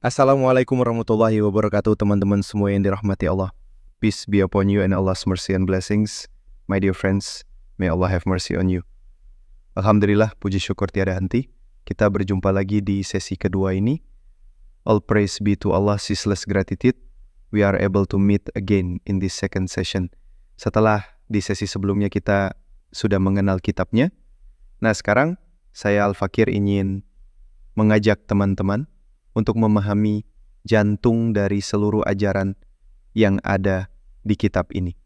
Assalamualaikum warahmatullahi wabarakatuh, teman-teman semua yang dirahmati Allah. Peace be upon you and Allah's mercy and blessings. My dear friends, may Allah have mercy on you. Alhamdulillah, puji syukur tiada henti. Kita berjumpa lagi di sesi kedua ini. All praise be to Allah, ceaseless gratitude. We are able to meet again in this second session. Setelah di sesi sebelumnya kita sudah mengenal kitabnya. Nah, sekarang saya Al-Fakir ingin mengajak teman-teman untuk memahami jantung dari seluruh ajaran yang ada di kitab ini.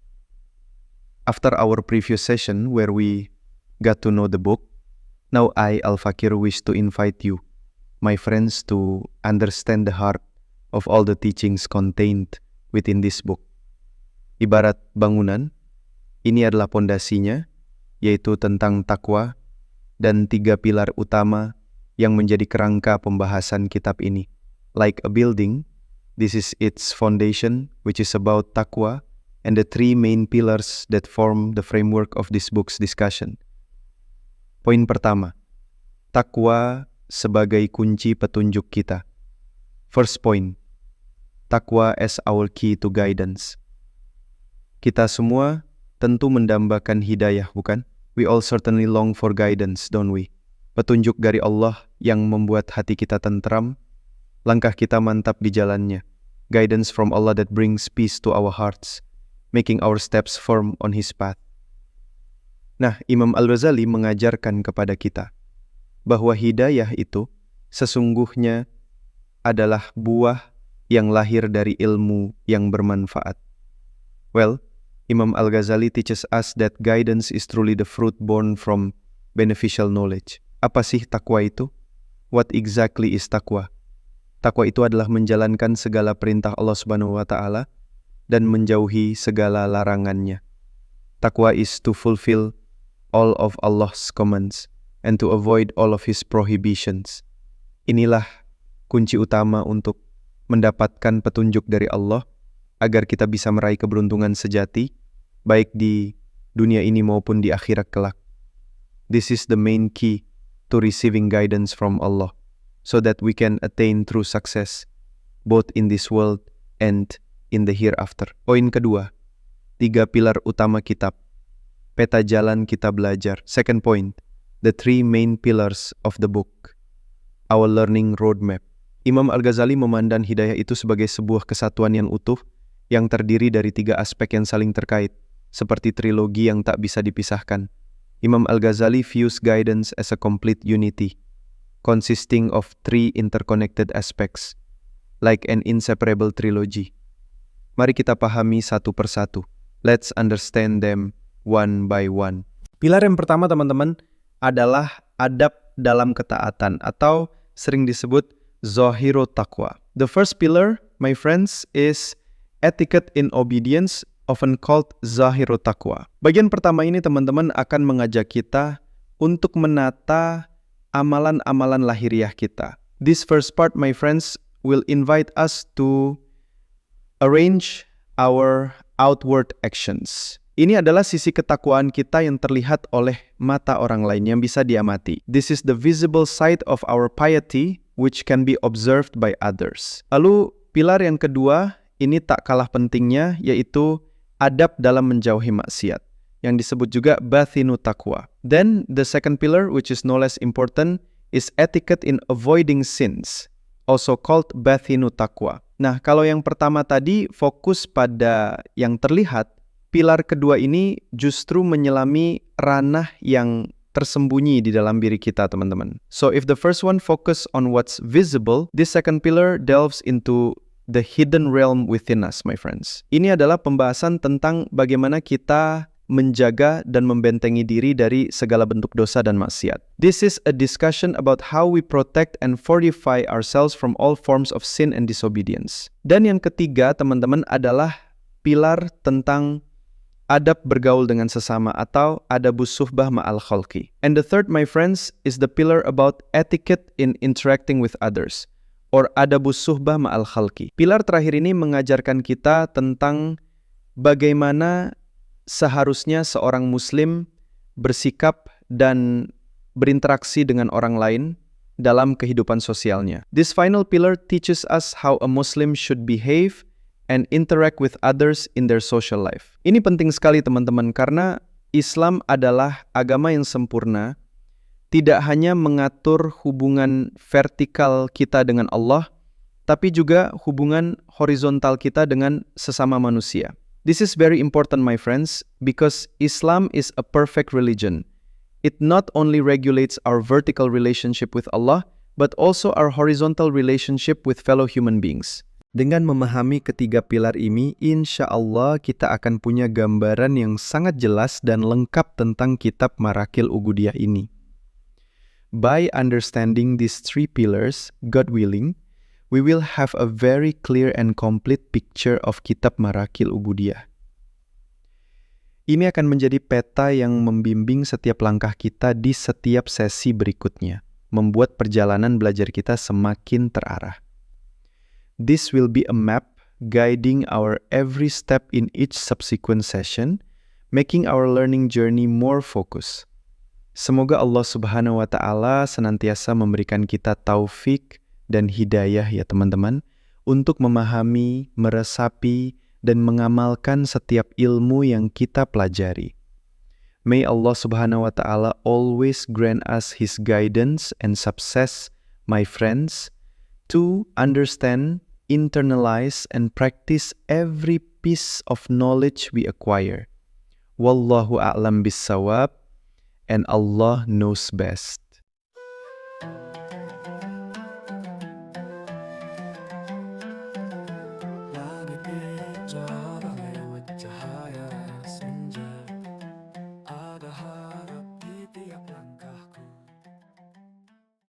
After our previous session where we got to know the book, now I, Al-Fakir, wish to invite you, my friends, to understand the heart of all the teachings contained within this book. Ibarat bangunan, ini adalah pondasinya, yaitu tentang takwa dan 3 pilar utama yang menjadi kerangka pembahasan kitab ini. Like a building, this is its foundation, which is about taqwa, and the 3 main pillars that form the framework of this book's discussion. Poin pertama, taqwa sebagai kunci petunjuk kita. First point, taqwa as our key to guidance. Kita semua tentu mendambakan hidayah, bukan? We all certainly long for guidance, don't we? Petunjuk dari Allah yang membuat hati kita tentram, langkah kita mantap di jalannya. Guidance from Allah that brings peace to our hearts, making our steps firm on His path. Nah, Imam Al-Ghazali mengajarkan kepada kita bahwa hidayah itu sesungguhnya adalah buah yang lahir dari ilmu yang bermanfaat. Well, Imam Al-Ghazali teaches us that guidance is truly the fruit born from beneficial knowledge. Apa sih takwa itu? What exactly is takwa? Takwa itu adalah menjalankan segala perintah Allah Subhanahu wa Ta'ala dan menjauhi segala larangannya. Takwa is to fulfill all of Allah's commands and to avoid all of His prohibitions. Inilah kunci utama untuk mendapatkan petunjuk dari Allah agar kita bisa meraih keberuntungan sejati, baik di dunia ini maupun di akhirat kelak. This is the main key to receiving guidance from Allah, so that we can attain true success, both in this world and in the hereafter. Poin kedua, 3 pilar utama kitab, peta jalan kita belajar. Second point, the 3 main pillars of the book, our learning roadmap. Imam Al-Ghazali memandang hidayah itu sebagai sebuah kesatuan yang utuh, yang terdiri dari 3 aspek yang saling terkait, seperti trilogi yang tak bisa dipisahkan. Imam Al-Ghazali views guidance as a complete unity, consisting of 3 interconnected aspects, like an inseparable trilogy. Mari kita pahami satu persatu. Let's understand them one by one. Pilar yang pertama, teman-teman, adalah adab dalam ketaatan, atau sering disebut Zahiru Taqwa. The first pillar, my friends, is etiquette in obedience, often called Zahiru Taqwa. Bagian pertama ini, teman-teman, akan mengajak kita untuk menata amalan-amalan lahiriah kita. This first part, my friends, will invite us to arrange our outward actions. Ini adalah sisi ketakwaan kita yang terlihat oleh mata orang lain, yang bisa diamati. This is the visible side of our piety, which can be observed by others. Lalu, pilar yang kedua, ini tak kalah pentingnya, yaitu adab dalam menjauhi maksiat, yang disebut juga bathinu taqwa. Then, the second pillar, which is no less important, is etiquette in avoiding sins, also called bathinu taqwa. Nah, kalau yang pertama tadi fokus pada yang terlihat, pilar kedua ini justru menyelami ranah yang tersembunyi di dalam diri kita, teman-teman. So, if the first one focus on what's visible, this second pillar delves into the hidden realm within us, my friends. Ini adalah pembahasan tentang bagaimana kita menjaga dan membentengi diri dari segala bentuk dosa dan maksiat. This is a discussion about how we protect and fortify ourselves from all forms of sin and disobedience. Dan yang ketiga, teman-teman, adalah pilar tentang adab bergaul dengan sesama, atau adabus suhbah ma'al khalqi. And the third, my friends, is the pillar about etiquette in interacting with others, or adabus suhbah ma'al khalqi. Pilar terakhir ini mengajarkan kita tentang bagaimana seharusnya seorang muslim bersikap dan berinteraksi dengan orang lain dalam kehidupan sosialnya. This final pillar teaches us how a Muslim should behave and interact with others in their social life. Ini penting sekali teman-teman karena Islam adalah agama yang sempurna, tidak hanya mengatur hubungan vertikal kita dengan Allah, tapi juga hubungan horizontal kita dengan sesama manusia. This is very important, my friends, because Islam is a perfect religion. It not only regulates our vertical relationship with Allah, but also our horizontal relationship with fellow human beings. Dengan memahami ketiga pilar ini, insya Allah kita akan punya gambaran yang sangat jelas dan lengkap tentang kitab Marakil Ubudiyah ini. By understanding these three pillars, God willing, we will have a very clear and complete picture of kitab Marakil Ubudiyah. Ini akan menjadi peta yang membimbing setiap langkah kita di setiap sesi berikutnya, membuat perjalanan belajar kita semakin terarah. This will be a map guiding our every step in each subsequent session, making our learning journey more focused. Semoga Allah Subhanahu wa Ta'ala senantiasa memberikan kita taufik dan hidayah ya teman-teman, untuk memahami, meresapi, dan mengamalkan setiap ilmu yang kita pelajari. May Allah Subhanahu wa Ta'ala always grant us His guidance and success, my friends, to understand, internalize, and practice every piece of knowledge we acquire. Wallahu a'lam bissawab, and Allah knows best.